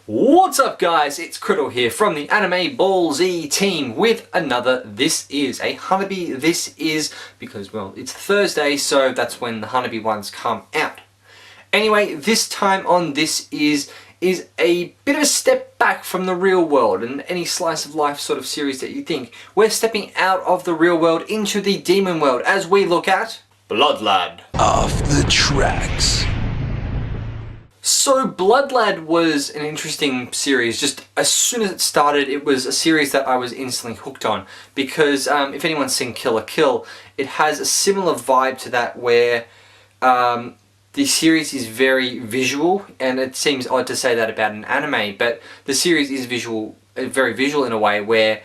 What's up guys, it's Criddle here from the AnimeBallZ team with another This Is a Hanabi. This is because, well, it's Thursday, so that's when the Hanabi ones come out. Anyway, this time on This Is a bit of a step back from the real world and any slice of life sort of series that you think. We're stepping out of the real world into the demon world as we look at Bloodlad. Off the tracks. So Bloodlad was an interesting series. Just as soon as it started, it was a series that I was instantly hooked on because if anyone's seen Kill la Kill, it has a similar vibe to that where the series is very visual, and it seems odd to say that about an anime, but the series is visual, very visual in a way where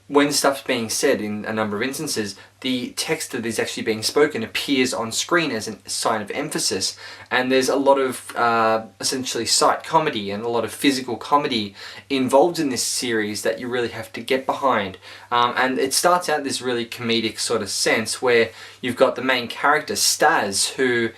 when stuff's being said in a number of instances, the text that is actually being spoken appears on screen as a sign of emphasis. And there's a lot of essentially sight comedy and a lot of physical comedy involved in this series that you really have to get behind. And it starts out this really comedic sort of sense where you've got the main character, Staz, who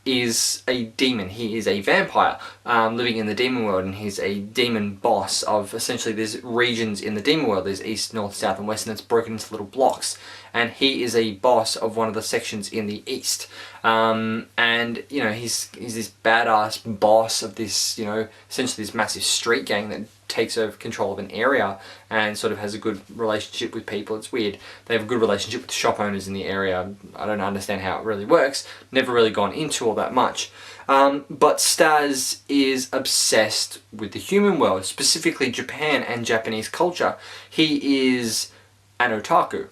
is a demon. He is a vampire living in the demon world, and he's a demon boss of essentially there's regions in the demon world. There's east, north, south and west, and it's broken into little blocks, and he is a boss of one of the sections in the east. And you know, he's this badass boss of this, you know, essentially this massive street gang that takes over control of an area and sort of has a good relationship with people. It's weird. They have a good relationship with shop owners in the area. I don't understand how it really works. Never really gone into all that much. But Staz is obsessed with the human world, specifically Japan and Japanese culture. He is an otaku.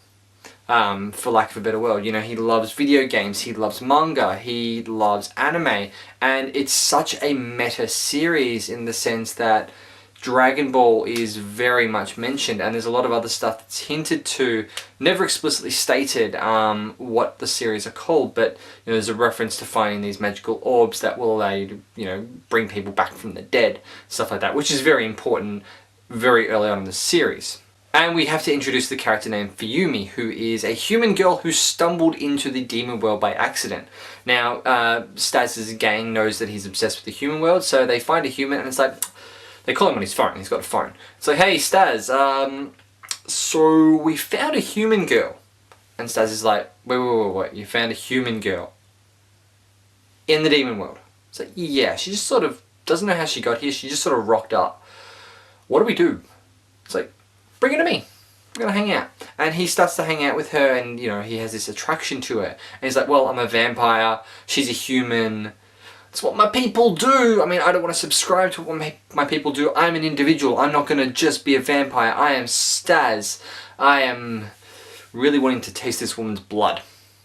For lack of a better word, you know, he loves video games, he loves manga, he loves anime, and it's such a meta series in the sense that Dragon Ball is very much mentioned, and there's a lot of other stuff that's hinted to, never explicitly stated what the series are called, but you know, there's a reference to finding these magical orbs that will allow you to, you know, bring people back from the dead, stuff like that, which is very important very early on in the series. And we have to introduce the character named Fuyumi, who is a human girl who stumbled into the demon world by accident. Now, Staz's gang knows that he's obsessed with the human world, so they find a human, and it's like, they call him on his phone. He's got a phone. It's like, hey, Staz, so we found a human girl. And Staz is like, wait, you found a human girl in the demon world? It's like, yeah, she just sort of doesn't know how she got here. She just sort of rocked up. What do we do? It's like, bring her to me. We're gonna hang out. And he starts to hang out with her, and you know, he has this attraction to her. And he's like, well, I'm a vampire. She's a human. It's what my people do. I mean, I don't want to subscribe to what my people do. I'm an individual. I'm not going to just be a vampire. I am Staz. I am really wanting to taste this woman's blood.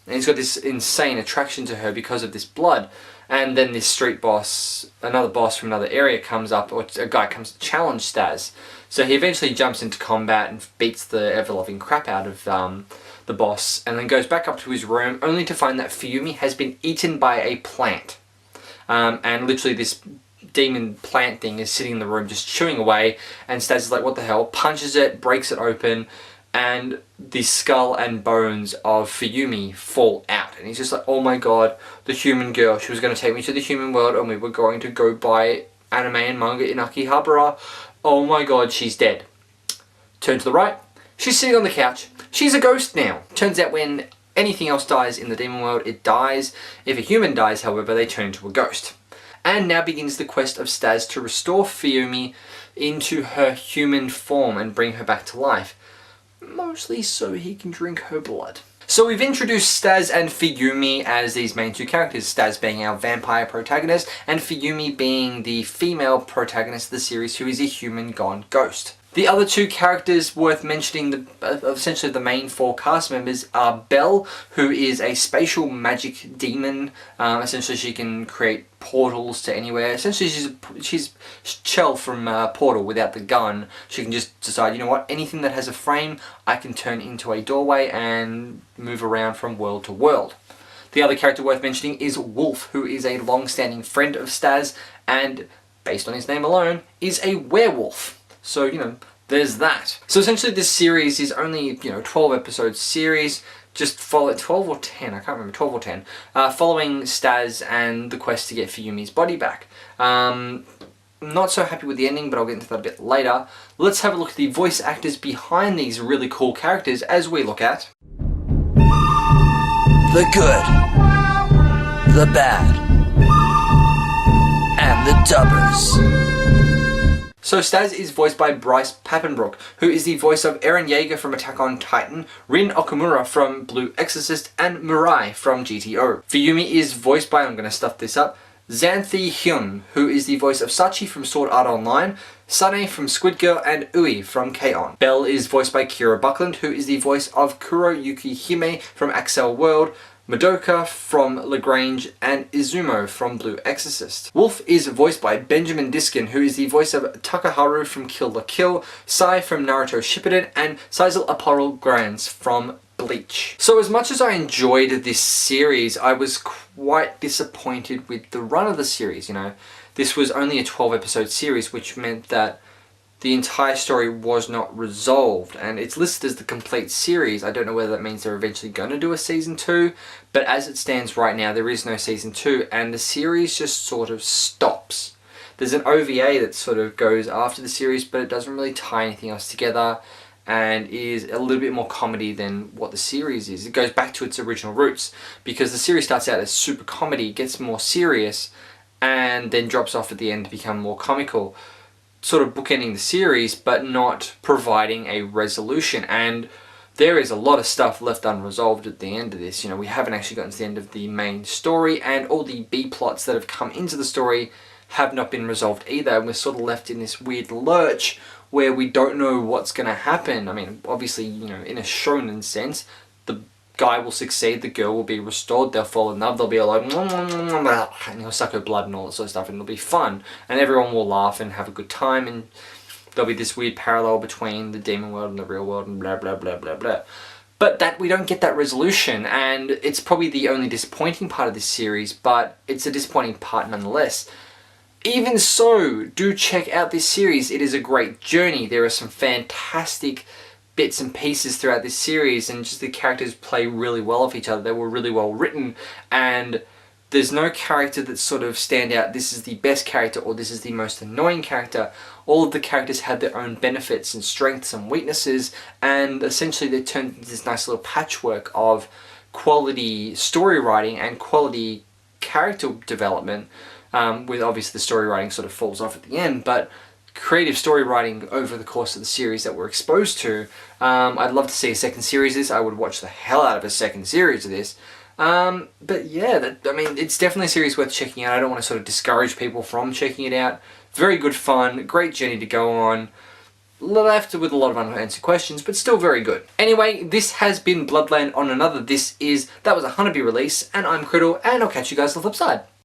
And he's got this insane attraction to her because of this blood. And then this street boss, another boss from another area comes up, or a guy comes to challenge Staz. So he eventually jumps into combat and beats the ever-loving crap out of the boss, and then goes back up to his room only to find that Fuyumi has been eaten by a plant. And literally this demon plant thing is sitting in the room just chewing away, and Staz is like, what the hell, punches it, breaks it open, and the skull and bones of Fuyumi fall out. And he's just like, oh my god, the human girl, she was going to take me to the human world and we were going to go buy anime and manga in Akihabara. Oh my god, she's dead. Turn to the right, she's sitting on the couch. She's a ghost now. Turns out when anything else dies in the demon world, it dies. If a human dies, however, they turn into a ghost. And now begins the quest of Staz to restore Fuyumi into her human form and bring her back to life. Mostly so he can drink her blood. So we've introduced Staz and Fuyumi as these main two characters, Staz being our vampire protagonist, and Fuyumi being the female protagonist of the series who is a human gone ghost. The other two characters worth mentioning, essentially the main four cast members, are Belle, who is a spatial magic demon. Essentially she can create portals to anywhere. Essentially she's Chell from Portal without the gun. She can just decide, you know what, anything that has a frame I can turn into a doorway and move around from world to world. The other character worth mentioning is Wolf, who is a long-standing friend of Staz and, based on his name alone, is a werewolf. So, you know, there's that. So essentially this series is only, you know, 12 episode series, just follow 12 or 10, I can't remember, 12 or 10, following Staz and the quest to get Fuyumi's body back. I'm not so happy with the ending, but I'll get into that a bit later. Let's have a look at the voice actors behind these really cool characters as we look at The good, the bad, and the dubbers. So Staz is voiced by Bryce Papenbrook, who is the voice of Eren Yeager from Attack on Titan, Rin Okumura from Blue Exorcist, and Mirai from GTO. Fuyumi is voiced by, I'm going to stuff this up, Xanthi Hyun, who is the voice of Sachi from Sword Art Online, Sane from Squid Girl, and Ui from K-On! Belle is voiced by Kira Buckland, who is the voice of Kuro Yuki Hime from Axel World, Madoka from Lagrange, and Izumo from Blue Exorcist. Wolf is voiced by Benjamin Diskin, who is the voice of Takaharu from Kill la Kill, Sai from Naruto Shippuden, and Seisel Apparel Grants from Bleach. So as much as I enjoyed this series, I was quite disappointed with the run of the series, you know. This was only a 12 episode series, which meant that the entire story was not resolved, and it's listed as the complete series. I don't know whether that means they're eventually going to do a season 2, but as it stands right now, there is no season 2, and the series just sort of stops. There's an OVA that sort of goes after the series, but it doesn't really tie anything else together, and is a little bit more comedy than what the series is. It goes back to its original roots, because the series starts out as super comedy, gets more serious, and then drops off at the end to become more comical, sort of bookending the series but not providing a resolution. And there is a lot of stuff left unresolved at the end of this. You know, we haven't actually gotten to the end of the main story, and all the B plots that have come into the story have not been resolved either, and we're sort of left in this weird lurch where we don't know what's going to happen. I mean, obviously, you know, in a shonen sense, the guy will succeed, the girl will be restored, they'll fall in love, they'll be all like, and he'll suck her blood and all that sort of stuff, and it'll be fun, and everyone will laugh and have a good time, and there'll be this weird parallel between the demon world and the real world, and blah blah blah blah blah. But that we don't get that resolution, and it's probably the only disappointing part of this series, but it's a disappointing part nonetheless. Even so, do check out this series. It is a great journey. There are some fantastic bits and pieces throughout this series, and just the characters play really well off each other. They were really well written, and there's no character that sort of stand out, this is the best character or this is the most annoying character. All of the characters have their own benefits and strengths and weaknesses, and essentially they turned into this nice little patchwork of quality story writing and quality character development, with obviously the story writing sort of falls off at the end, but creative story writing over the course of the series that we're exposed to. I'd love to see a second series of this. I would watch the hell out of a second series of this. But yeah, I mean, it's definitely a series worth checking out. I don't want to sort of discourage people from checking it out. Very good fun, great journey to go on. Left with a lot of unanswered questions, but still very good. Anyway, this has been Bloodland on Another. That was a Hanabi release, and I'm Criddle, and I'll catch you guys on the flip side.